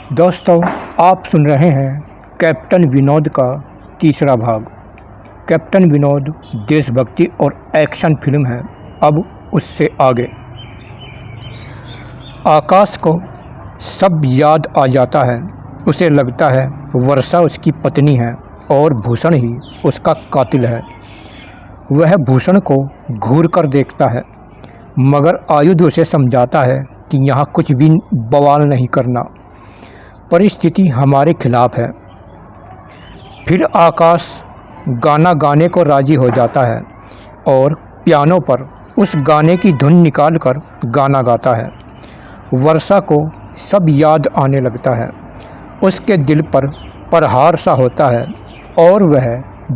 दोस्तों, आप सुन रहे हैं कैप्टन विनोद का तीसरा भाग। कैप्टन विनोद देशभक्ति और एक्शन फिल्म है। अब उससे आगे आकाश को सब याद आ जाता है। उसे लगता है वर्षा उसकी पत्नी है और भूषण ही उसका कातिल है। वह भूषण को घूर कर देखता है, मगर आयुध उसे समझाता है कि यहाँ कुछ भी बवाल नहीं करना, परिस्थिति हमारे खिलाफ है। फिर आकाश गाना गाने को राजी हो जाता है और पियानो पर उस गाने की धुन निकालकर गाना गाता है। वर्षा को सब याद आने लगता है। उसके दिल पर प्रहार सा होता है और वह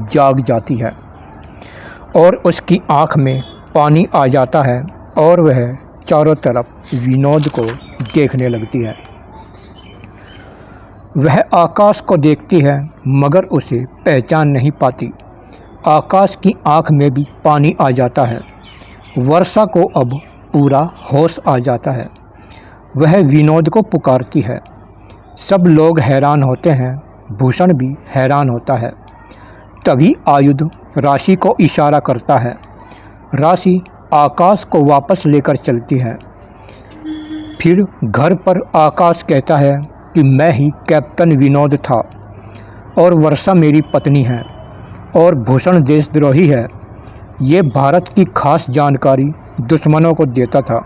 जाग जाती है और उसकी आँख में पानी आ जाता है और वह चारों तरफ विनोद को देखने लगती है। वह आकाश को देखती है मगर उसे पहचान नहीं पाती। आकाश की आंख में भी पानी आ जाता है। वर्षा को अब पूरा होश आ जाता है। वह विनोद को पुकारती है। सब लोग हैरान होते हैं, भूषण भी हैरान होता है। तभी आयुध राशि को इशारा करता है। राशि आकाश को वापस लेकर चलती है। फिर घर पर आकाश कहता है कि मैं ही कैप्टन विनोद था और वर्षा मेरी पत्नी है और भूषण देशद्रोही है। ये भारत की खास जानकारी दुश्मनों को देता था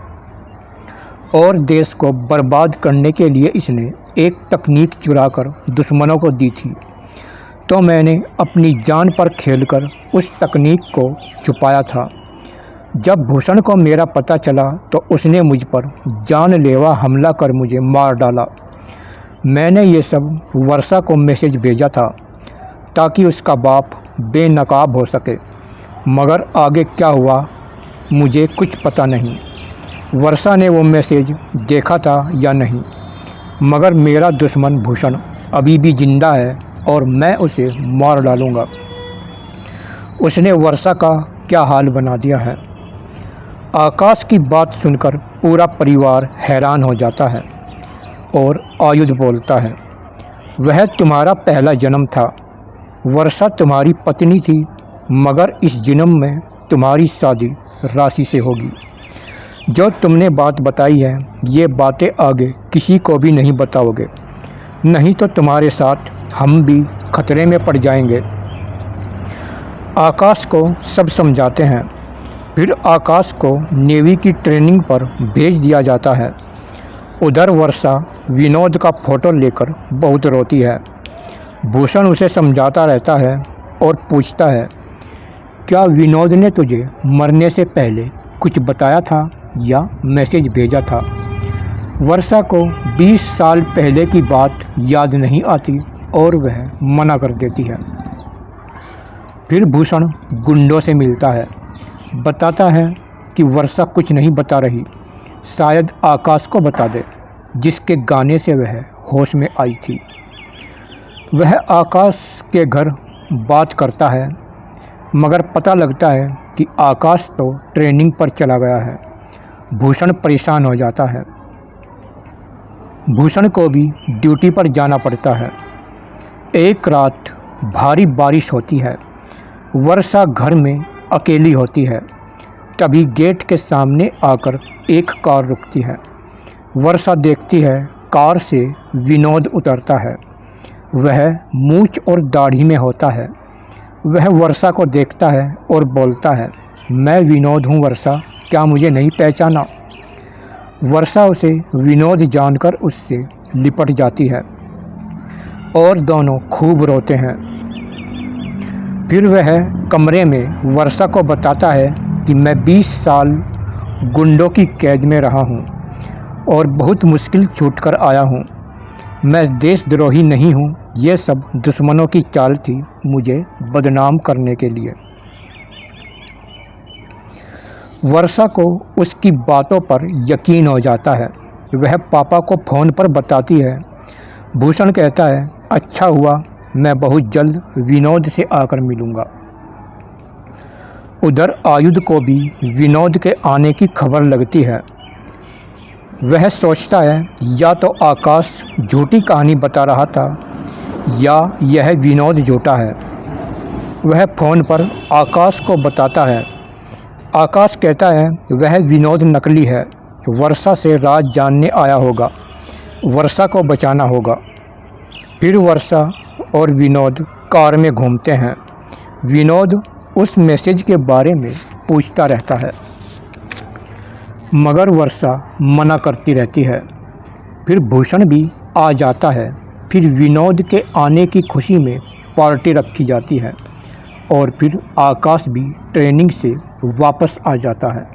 और देश को बर्बाद करने के लिए इसने एक तकनीक चुराकर दुश्मनों को दी थी। तो मैंने अपनी जान पर खेलकर उस तकनीक को छुपाया था। जब भूषण को मेरा पता चला तो उसने मुझ पर जानलेवा हमला कर मुझे मार डाला। मैंने ये सब वर्षा को मैसेज भेजा था ताकि उसका बाप बेनकाब हो सके, मगर आगे क्या हुआ मुझे कुछ पता नहीं। वर्षा ने वो मैसेज देखा था या नहीं, मगर मेरा दुश्मन भूषण अभी भी जिंदा है और मैं उसे मार डालूँगा। उसने वर्षा का क्या हाल बना दिया है। आकाश की बात सुनकर पूरा परिवार हैरान हो जाता है और आयुध बोलता है, वह तुम्हारा पहला जन्म था। वर्षा तुम्हारी पत्नी थी, मगर इस जन्म में तुम्हारी शादी राशि से होगी। जो तुमने बात बताई है, ये बातें आगे किसी को भी नहीं बताओगे, नहीं तो तुम्हारे साथ हम भी खतरे में पड़ जाएंगे। आकाश को सब समझाते हैं। फिर आकाश को नेवी की ट्रेनिंग पर भेज दिया जाता है। उधर वर्षा विनोद का फ़ोटो लेकर बहुत रोती है। भूषण उसे समझाता रहता है और पूछता है, क्या विनोद ने तुझे मरने से पहले कुछ बताया था या मैसेज भेजा था? वर्षा को 20 साल पहले की बात याद नहीं आती और वह मना कर देती है। फिर भूषण गुंडों से मिलता है, बताता है कि वर्षा कुछ नहीं बता रही, शायद आकाश को बता दे, जिसके गाने से वह होश में आई थी। वह आकाश के घर बात करता है, मगर पता लगता है कि आकाश तो ट्रेनिंग पर चला गया है। भूषण परेशान हो जाता है। भूषण को भी ड्यूटी पर जाना पड़ता है। एक रात भारी बारिश होती है। वर्षा घर में अकेली होती है। तभी गेट के सामने आकर एक कार रुकती है। वर्षा देखती है, कार से विनोद उतरता है। वह मूंछ और दाढ़ी में होता है। वह वर्षा को देखता है और बोलता है, मैं विनोद हूँ वर्षा, क्या मुझे नहीं पहचाना? वर्षा उसे विनोद जानकर उससे लिपट जाती है और दोनों खूब रोते हैं। फिर वह कमरे में वर्षा को बताता है कि मैं 20 साल गुंडों की कैद में रहा हूँ और बहुत मुश्किल छूट कर आया हूँ। मैं देशद्रोही नहीं हूँ, ये सब दुश्मनों की चाल थी मुझे बदनाम करने के लिए। वर्षा को उसकी बातों पर यकीन हो जाता है। वह पापा को फ़ोन पर बताती है। भूषण कहता है, अच्छा हुआ, मैं बहुत जल्द विनोद से आकर मिलूँगा। उधर आयुध को भी विनोद के आने की खबर लगती है। वह सोचता है या तो आकाश झूठी कहानी बता रहा था या यह विनोद झूठा है। वह फ़ोन पर आकाश को बताता है। आकाश कहता है वह विनोद नकली है, वर्षा से राज जानने आया होगा, वर्षा को बचाना होगा। फिर वर्षा और विनोद कार में घूमते हैं। विनोद उस मैसेज के बारे में पूछता रहता है मगर वर्षा मना करती रहती है। फिर भूषण भी आ जाता है। फिर विनोद के आने की खुशी में पार्टी रखी जाती है और फिर आकाश भी ट्रेनिंग से वापस आ जाता है।